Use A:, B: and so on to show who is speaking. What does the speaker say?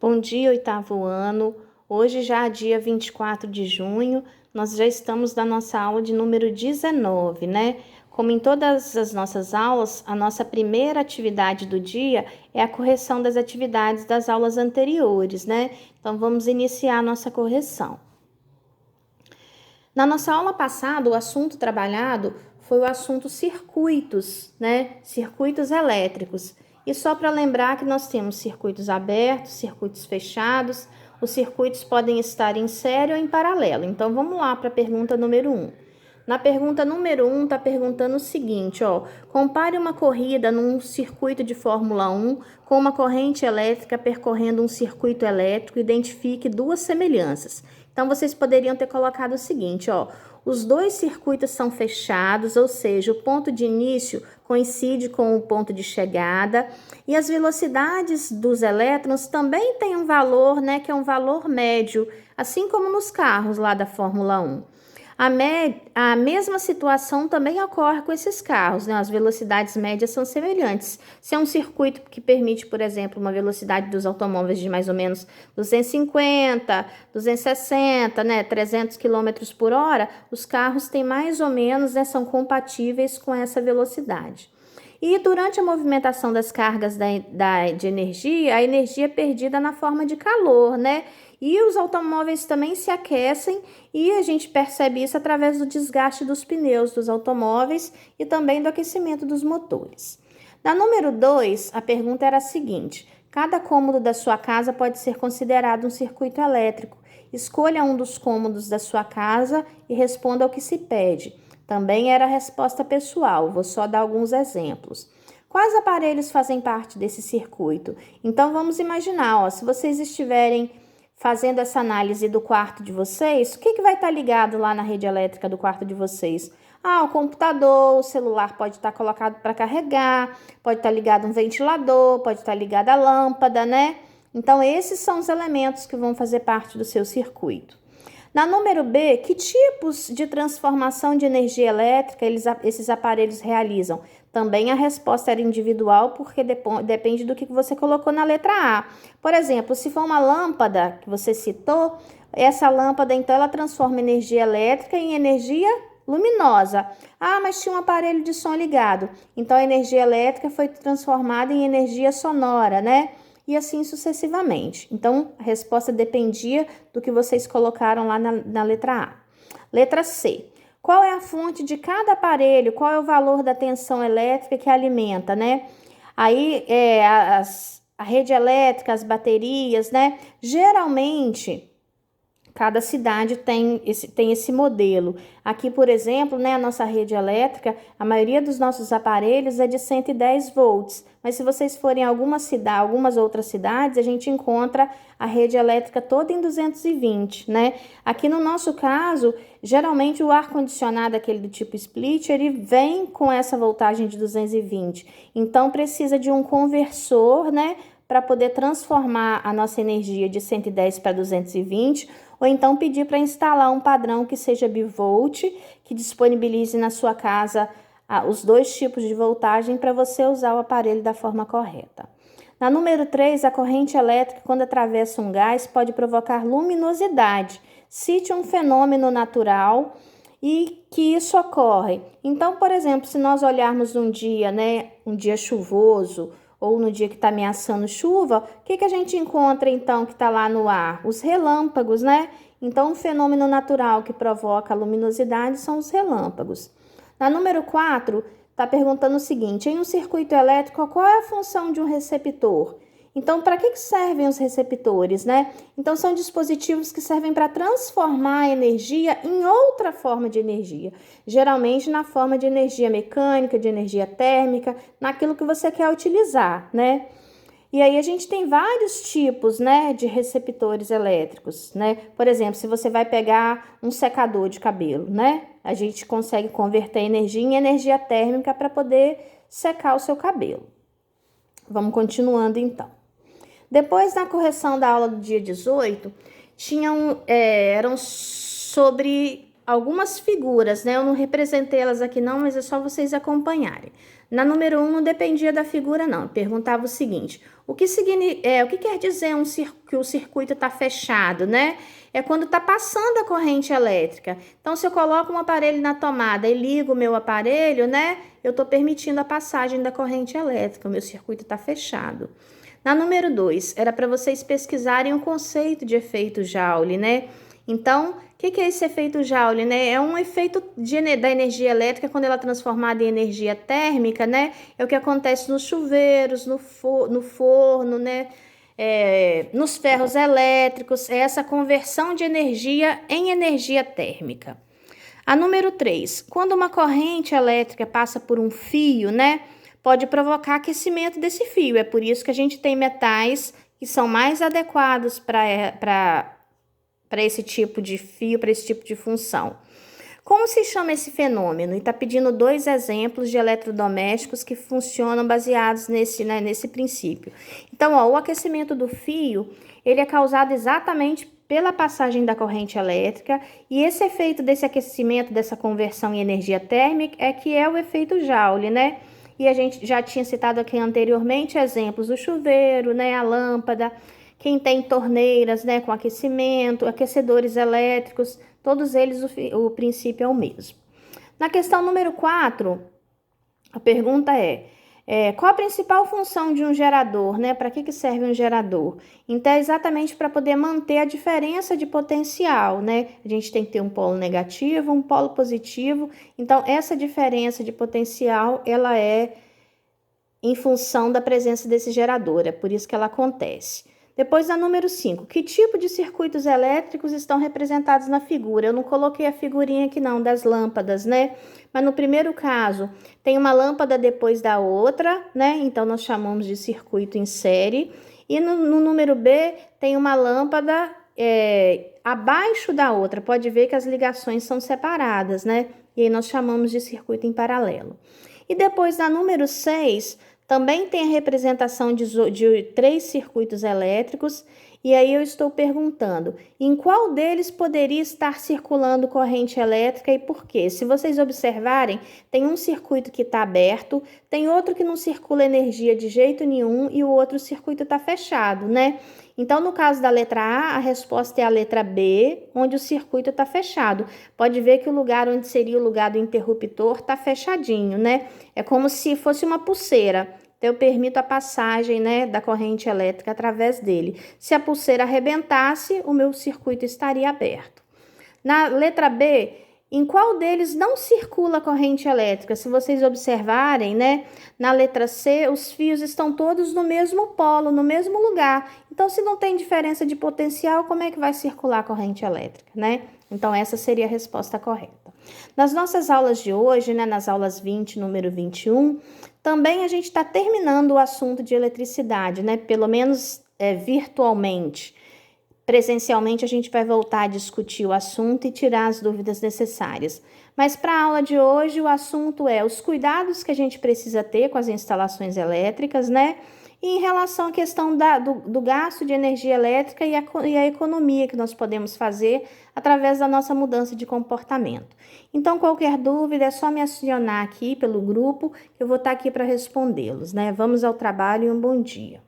A: Bom dia, oitavo ano. Hoje já é dia 24 de junho, nós já estamos na nossa aula de número 19, né? Como em todas as nossas aulas, a nossa primeira atividade do dia é a correção das atividades das aulas anteriores, né? Então, vamos iniciar a nossa correção. Na nossa aula passada, o assunto trabalhado foi o assunto circuitos, né? Circuitos elétricos. E só para lembrar que nós temos circuitos abertos, circuitos fechados. Os circuitos podem estar em série ou em paralelo. Então, vamos lá para a pergunta número 1. Na pergunta número 1, está perguntando o seguinte, ó. Compare uma corrida num circuito de Fórmula 1 com uma corrente elétrica percorrendo um circuito elétrico e identifique duas semelhanças. Então, vocês poderiam ter colocado o seguinte, ó. Os dois circuitos são fechados, ou seja, o ponto de início coincide com o ponto de chegada e as velocidades dos elétrons também têm um valor, né, que é um valor médio, assim como nos carros lá da Fórmula 1. A mesma situação também ocorre com esses carros, né? As velocidades médias são semelhantes. Se é um circuito que permite, por exemplo, uma velocidade dos automóveis de mais ou menos 250, 260, né? 300 km por hora, os carros têm mais ou menos, né? São compatíveis com essa velocidade. E durante a movimentação das cargas de energia, a energia é perdida na forma de calor, né? E os automóveis também se aquecem e a gente percebe isso através do desgaste dos pneus dos automóveis e também do aquecimento dos motores. Na número 2, a pergunta era a seguinte: cada cômodo da sua casa pode ser considerado um circuito elétrico. Escolha um dos cômodos da sua casa e responda ao que se pede. Também era a resposta pessoal, vou só dar alguns exemplos. Quais aparelhos fazem parte desse circuito? Então, vamos imaginar, ó, se vocês estiverem fazendo essa análise do quarto de vocês, o que vai estar ligado lá na rede elétrica do quarto de vocês? O computador, o celular pode estar colocado para carregar, pode estar ligado um ventilador, pode estar ligada a lâmpada, né? Então, esses são os elementos que vão fazer parte do seu circuito. Na número B, que tipos de transformação de energia elétrica esses aparelhos realizam? Também a resposta era individual, porque depende do que você colocou na letra A. Por exemplo, se for uma lâmpada que você citou, essa lâmpada, então, ela transforma energia elétrica em energia luminosa. Mas tinha um aparelho de som ligado. Então, a energia elétrica foi transformada em energia sonora, né? E assim sucessivamente. Então, a resposta dependia do que vocês colocaram lá na letra A. Letra C. Qual é a fonte de cada aparelho? Qual é o valor da tensão elétrica que alimenta, né? Aí, a rede elétrica, as baterias, né? Geralmente, cada cidade tem esse modelo. Aqui, por exemplo, né, a nossa rede elétrica, a maioria dos nossos aparelhos é de 110 volts. Mas se vocês forem em algumas outras cidades, a gente encontra a rede elétrica toda em 220, né? Aqui no nosso caso, geralmente o ar-condicionado, aquele do tipo split, ele vem com essa voltagem de 220. Então, precisa de um conversor, né, para poder transformar a nossa energia de 110 para 220, ou então pedir para instalar um padrão que seja bivolt, que disponibilize na sua casa os dois tipos de voltagem para você usar o aparelho da forma correta. Na número 3, a corrente elétrica, quando atravessa um gás, pode provocar luminosidade. Cite um fenômeno natural e que isso ocorre. Então, por exemplo, se nós olharmos um dia, né, um dia chuvoso, ou no dia que está ameaçando chuva, o que a gente encontra então que está lá no ar? Os relâmpagos, né? Então, um fenômeno natural que provoca a luminosidade são os relâmpagos. Na número 4, está perguntando o seguinte: em um circuito elétrico, qual é a função de um receptor? Então, para que servem os receptores, né? Então, são dispositivos que servem para transformar a energia em outra forma de energia. Geralmente na forma de energia mecânica, de energia térmica, naquilo que você quer utilizar, né? E aí a gente tem vários tipos, né, de receptores elétricos, né? Por exemplo, se você vai pegar um secador de cabelo, né? A gente consegue converter energia em energia térmica para poder secar o seu cabelo. Vamos continuando então. Depois, na correção da aula do dia 18, eram sobre algumas figuras, né? Eu não representei elas aqui não, mas é só vocês acompanharem. Na número 1 não dependia da figura, não. Eu perguntava o seguinte: o que quer dizer que o circuito está fechado, né? É quando está passando a corrente elétrica. Então, se eu coloco um aparelho na tomada e ligo o meu aparelho, né? Eu estou permitindo a passagem da corrente elétrica. O meu circuito está fechado. Na número 2, era para vocês pesquisarem o conceito de efeito Joule, né? Então, o que é esse efeito Joule, né? É um efeito da energia elétrica quando ela é transformada em energia térmica, né? É o que acontece nos chuveiros, no forno, né? Nos ferros elétricos, é essa conversão de energia em energia térmica. A número 3, quando uma corrente elétrica passa por um fio, né? Pode provocar aquecimento desse fio. É por isso que a gente tem metais que são mais adequados para esse tipo de fio, para esse tipo de função. Como se chama esse fenômeno? E está pedindo 2 exemplos de eletrodomésticos que funcionam baseados nesse princípio. Então, o aquecimento do fio, ele é causado exatamente pela passagem da corrente elétrica, e esse efeito desse aquecimento, dessa conversão em energia térmica, é que é o efeito Joule, né? E a gente já tinha citado aqui anteriormente exemplos do chuveiro, né, a lâmpada, quem tem torneiras, né, com aquecimento, aquecedores elétricos, todos eles o princípio é o mesmo. Na questão número 4, a pergunta qual a principal função de um gerador, né? Para que serve um gerador? Então, é exatamente para poder manter a diferença de potencial, né? A gente tem que ter um polo negativo, um polo positivo. Então, essa diferença de potencial, ela é em função da presença desse gerador, é por isso que ela acontece. Depois, na número 5, que tipo de circuitos elétricos estão representados na figura? Eu não coloquei a figurinha aqui não, das lâmpadas, né? Mas no primeiro caso, tem uma lâmpada depois da outra, né? Então, nós chamamos de circuito em série. E no número B, tem uma lâmpada abaixo da outra. Pode ver que as ligações são separadas, né? E aí, nós chamamos de circuito em paralelo. E depois, na número 6, também tem a representação de 3 circuitos elétricos, e aí eu estou perguntando, em qual deles poderia estar circulando corrente elétrica e por quê? Se vocês observarem, tem um circuito que está aberto, tem outro que não circula energia de jeito nenhum e o outro circuito está fechado, né? Então, no caso da letra A, a resposta é a letra B, onde o circuito está fechado. Pode ver que o lugar onde seria o lugar do interruptor está fechadinho, né? É como se fosse uma pulseira. Então, eu permito a passagem, né, da corrente elétrica através dele. Se a pulseira arrebentasse, o meu circuito estaria aberto. Na letra B, em qual deles não circula corrente elétrica? Se vocês observarem, né, na letra C, os fios estão todos no mesmo polo, no mesmo lugar. Então, se não tem diferença de potencial, como é que vai circular a corrente elétrica, né? Então, essa seria a resposta correta. Nas nossas aulas de hoje, né, nas aulas 20, número 21, também a gente está terminando o assunto de eletricidade, né? Pelo menos virtualmente. Presencialmente, a gente vai voltar a discutir o assunto e tirar as dúvidas necessárias. Mas para a aula de hoje, o assunto é os cuidados que a gente precisa ter com as instalações elétricas, né? E em relação à questão do gasto de energia elétrica e a economia que nós podemos fazer através da nossa mudança de comportamento. Então, qualquer dúvida é só me acionar aqui pelo grupo, que eu vou estar aqui para respondê-los, né? Vamos ao trabalho e um bom dia.